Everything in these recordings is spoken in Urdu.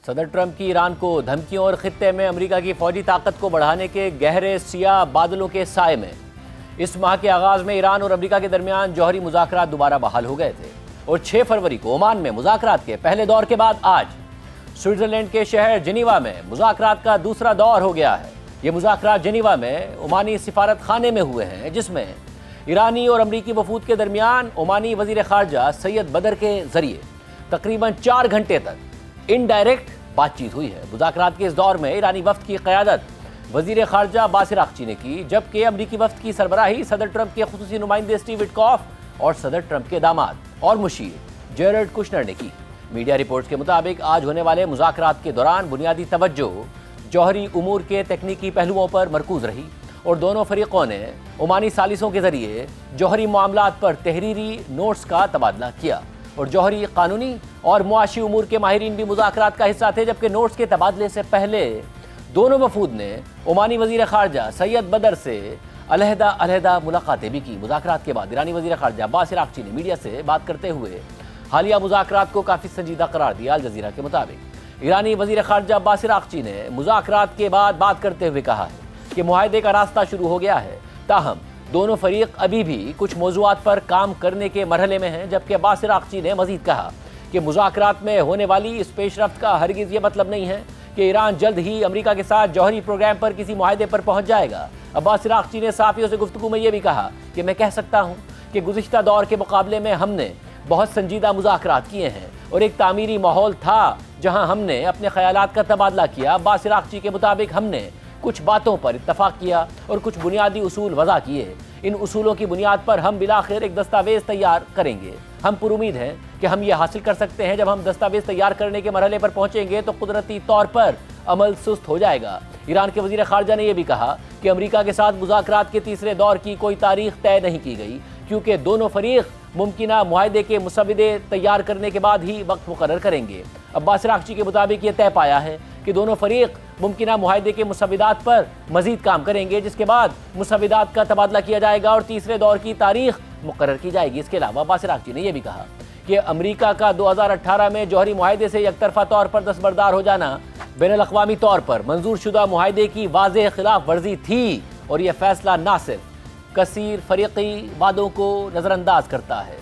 صدر ٹرمپ کی ایران کو دھمکیوں اور خطے میں امریکہ کی فوجی طاقت کو بڑھانے کے گہرے سیاہ بادلوں کے سائے میں اس ماہ کے آغاز میں ایران اور امریکہ کے درمیان جوہری مذاکرات دوبارہ بحال ہو گئے تھے اور 6 فروری کو عمان میں مذاکرات کے پہلے دور کے بعد آج سوئٹزرلینڈ کے شہر جنیوا میں مذاکرات کا دوسرا دور ہو گیا ہے۔ یہ مذاکرات جنیوا میں عمانی سفارت خانے میں ہوئے ہیں، جس میں ایرانی اور امریکی وفود کے درمیان عمانی وزیر خارجہ سید بدر کے ذریعے تقریباً 4 گھنٹے تک انڈائریکٹ بات چیت ہوئی ہے۔ مذاکرات کے اس دور میں ایرانی وفد کی قیادت وزیر خارجہ باسر اراغچی نے کی، جبکہ امریکی وفد کی سربراہی صدر ٹرمپ کے خصوصی نمائندے اسٹیو وٹکاف اور صدر ٹرمپ کے داماد اور مشیر جیرڈ کشنر نے کی۔ میڈیا رپورٹس کے مطابق آج ہونے والے مذاکرات کے دوران بنیادی توجہ جوہری امور کے تکنیکی پہلوؤں پر مرکوز رہی اور دونوں فریقوں نے عمانی ثالثوں کے ذریعے جوہری معاملات پر تحریری نوٹس کا تبادلہ کیا اور جوہری قانونی اور معاشی امور کے ماہرین بھی مذاکرات کا حصہ تھے، جبکہ نوٹس کے تبادلے سے پہلے دونوں وفود نے عمانی وزیر خارجہ سید بدر سے علیحدہ ملاقاتیں بھی کی۔ مذاکرات کے بعد ایرانی وزیر خارجہ باسر اراغچی نے میڈیا سے بات کرتے ہوئے حالیہ مذاکرات کو کافی سنجیدہ قرار دیا۔ الجزیرہ کے مطابق ایرانی وزیر خارجہ باسر اراغچی نے مذاکرات کے بعد بات کرتے ہوئے کہا ہے کہ معاہدے کا راستہ شروع ہو گیا ہے، تاہم دونوں فریق ابھی بھی کچھ موضوعات پر کام کرنے کے مرحلے میں ہیں، جبکہ باسر اراغچی نے مزید کہا کہ مذاکرات میں ہونے والی اس پیش رفت کا ہرگز یہ مطلب نہیں ہے کہ ایران جلد ہی امریکہ کے ساتھ جوہری پروگرام پر کسی معاہدے پر پہنچ جائے گا۔ باسر اراغچی نے صحافیوں سے گفتگو میں یہ بھی کہا کہ میں کہہ سکتا ہوں کہ گزشتہ دور کے مقابلے میں ہم نے بہت سنجیدہ مذاکرات کیے ہیں اور ایک تعمیری ماحول تھا جہاں ہم نے اپنے خیالات کا تبادلہ کیا۔ باسر اراغچی کے مطابق ہم نے کچھ باتوں پر اتفاق کیا اور کچھ بنیادی اصول وضع کیے۔ ان اصولوں کی بنیاد پر ہم بالآخر ایک دستاویز تیار کریں گے۔ ہم پر امید ہیں کہ ہم یہ حاصل کر سکتے ہیں۔ جب ہم دستاویز تیار کرنے کے مرحلے پر پہنچیں گے تو قدرتی طور پر عمل سست ہو جائے گا۔ ایران کے وزیر خارجہ نے یہ بھی کہا کہ امریکہ کے ساتھ مذاکرات کے تیسرے دور کی کوئی تاریخ طے نہیں کی گئی، کیونکہ دونوں فریق ممکنہ معاہدے کے مسودے تیار کرنے کے بعد ہی وقت مقرر کریں گے۔ باسر اراغچی کے مطابق یہ طے پایا ہے کہ دونوں فریق ممکنہ معاہدے کے مسودات پر مزید کام کریں گے، جس کے بعد مسودات کا تبادلہ کیا جائے گا اور تیسرے دور کی تاریخ مقرر کی جائے گی۔ اس کے علاوہ باسر اراغچی نے یہ بھی کہا کہ امریکہ کا 2018 میں جوہری معاہدے سے یک طرفہ طور پر دستبردار ہو جانا بین الاقوامی طور پر منظور شدہ معاہدے کی واضح خلاف ورزی تھی اور یہ فیصلہ نہ صرف کثیر فریقی وعدوں کو نظر انداز کرتا ہے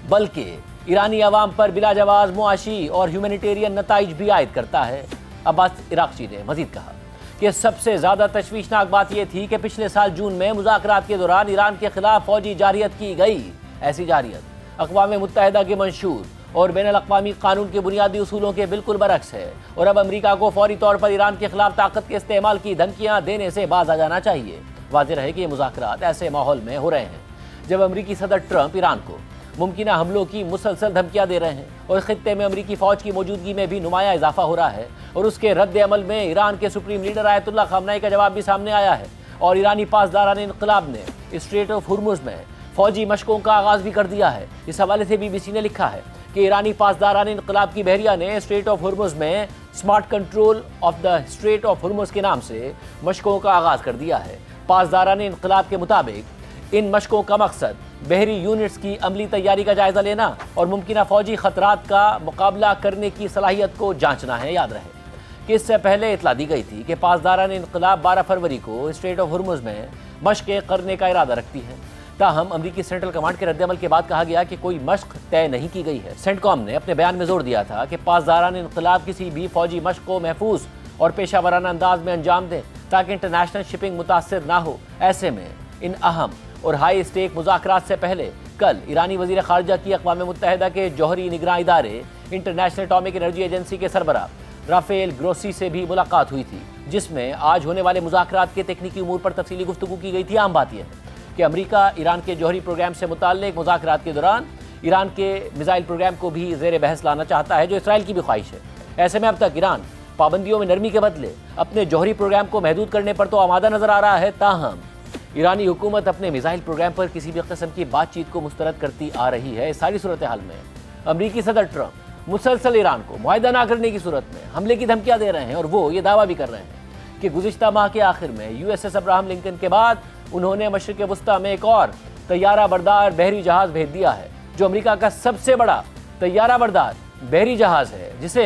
بلکہ ایرانی عوام پر بلا جواز معاشی اور ہیومینیٹیرین نتائج بھی عائد کرتا ہے۔ باسر اراغچی نے مزید کہا کہ سب سے زیادہ تشویشناک بات یہ تھی کہ پچھلے سال جون میں مذاکرات کے دوران ایران کے خلاف فوجی جارحیت کی گئی۔ ایسی جارحیت اقوام متحدہ کے منشور اور بین الاقوامی قانون کے بنیادی اصولوں کے بالکل برعکس ہے اور اب امریکہ کو فوری طور پر ایران کے خلاف طاقت کے استعمال کی دھمکیاں دینے سے باز آ جانا چاہیے۔ واضح ہے کہ یہ مذاکرات ایسے ماحول میں ہو رہے ہیں جب امریکی صدر ٹرمپ ایران کو ممکنہ حملوں کی مسلسل دھمکیاں دے رہے ہیں اور خطے میں امریکی فوج کی موجودگی میں بھی نمایاں اضافہ ہو رہا ہے اور اس کے رد عمل میں ایران کے سپریم لیڈر آیت اللہ خامنہ ای کا جواب بھی سامنے آیا ہے اور ایرانی پاسداران انقلاب نے اسٹریٹ آف ہرمز میں فوجی مشقوں کا آغاز بھی کر دیا ہے۔ اس حوالے سے BBC نے لکھا ہے کہ ایرانی پاسداران انقلاب کی بحریہ نے اسٹریٹ آف ہرمز میں smart control of the strait of Hormuz کے نام سے مشقوں کا آغاز کر دیا ہے۔ پاسداران انقلاب کے مطابق ان مشقوں کا مقصد بحری یونٹس کی عملی تیاری کا جائزہ لینا اور ممکنہ فوجی خطرات کا مقابلہ کرنے کی صلاحیت کو جانچنا ہے۔ یاد رہے کہ اس سے پہلے اطلاع دی گئی تھی کہ پاسداران انقلاب 12 فروری کو اسٹریٹ آف ہرمز میں مشقیں کرنے کا ارادہ رکھتی ہے، تاہم امریکی سینٹرل کمانڈ کے رد عمل کے بعد کہا گیا کہ کوئی مشق طے نہیں کی گئی ہے۔ سینٹ کام نے اپنے بیان میں زور دیا تھا کہ پاسداران انقلاب کسی بھی فوجی مشق کو محفوظ اور پیشہ ورانہ انداز میں انجام دیں تاکہ انٹرنیشنل شپنگ متاثر نہ ہو۔ ایسے میں ان اہم اور ہائی اسٹیک مذاکرات سے پہلے کل ایرانی وزیر خارجہ کی اقوام متحدہ کے جوہری نگراں ادارے انٹرنیشنل اٹامک انرجی ایجنسی کے سربراہ رافیل گروسی سے بھی ملاقات ہوئی تھی، جس میں آج ہونے والے مذاکرات کے تکنیکی امور پر تفصیلی گفتگو کی گئی تھی۔ عام بات یہ ہے کہ امریکہ ایران کے جوہری پروگرام سے متعلق مذاکرات کے دوران ایران کے میزائل پروگرام کو بھی زیر بحث لانا چاہتا ہے، جو اسرائیل کی بھی خواہش ہے۔ ایسے میں اب تک ایران پابندیوں میں نرمی کے بدلے اپنے جوہری پروگرام کو محدود کرنے پر تو آمادہ نظر آ رہا ہے، تاہم ایرانی حکومت اپنے میزائل پروگرام پر کسی بھی قسم کی بات چیت کو مسترد کرتی آ رہی ہے۔ اس ساری صورتحال میں امریکی صدر ٹرمپ مسلسل ایران کو معاہدہ نہ کرنے کی صورت میں حملے کی دھمکیاں دے رہے ہیں اور وہ یہ دعویٰ بھی کر رہے ہیں کہ گزشتہ ماہ کے آخر میں USS ابراہم لنکن کے بعد انہوں نے مشرق وسطیٰ میں ایک اور طیارہ بردار بحری جہاز بھیج دیا ہے، جو امریکہ کا سب سے بڑا طیارہ بردار بحری جہاز ہے، جسے